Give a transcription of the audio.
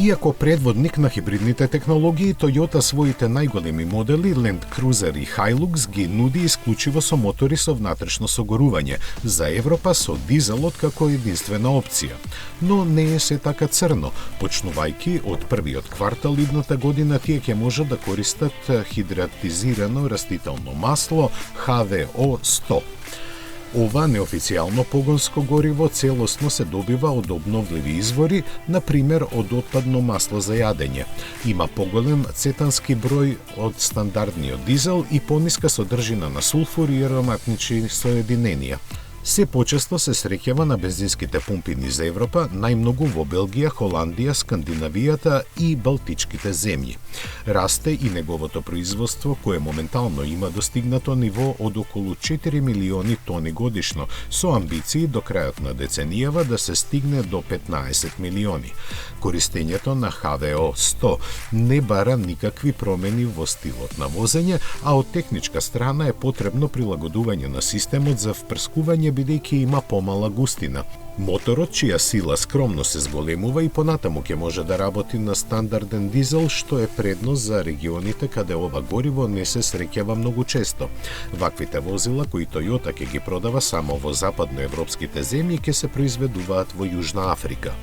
Иако предводник на хибридните технологии, Toyota своите најголеми модели Land Cruiser и Hilux ги нуди исклучиво со мотори со внатрешно согорување, за Европа со дизелот како единствена опција. Но не е се така црно. Почнувајќи од првиот квартал идната година, тие ќе може да користат хидратизирано растително масло HVO100. Ова неофицијално погонско гориво целосно се добива од обновливи извори, на пример од отпадно масло за јадење. Има поголем цетански број од стандардниот дизел и пониска содржина на сулфур и ароматнични соединенија. Се почесто се среќава на бензинските пумпи низ Европа, најмногу во Белгија, Холандија, Скандинавијата и Балтичките земји. Расте и неговото производство, кое моментално има достигнато ниво од околу 4 милиони тони годишно, со амбиции до крајот на деценијава да се стигне до 15 милиони. Користењето на HVO100 не бара никакви промени во стилот на возење, а од техничка страна е потребно прилагодување на системот за впрскување бидејќи има помала густина. Моторот, чија сила скромно се зголемува и понатаму ќе може да работи на стандарден дизел, што е предност за регионите каде ова гориво не се среќава многу често. Ваквите возила кои Toyota ќе ги продава само во западноевропските земји ќе се произведуваат во Јужна Африка.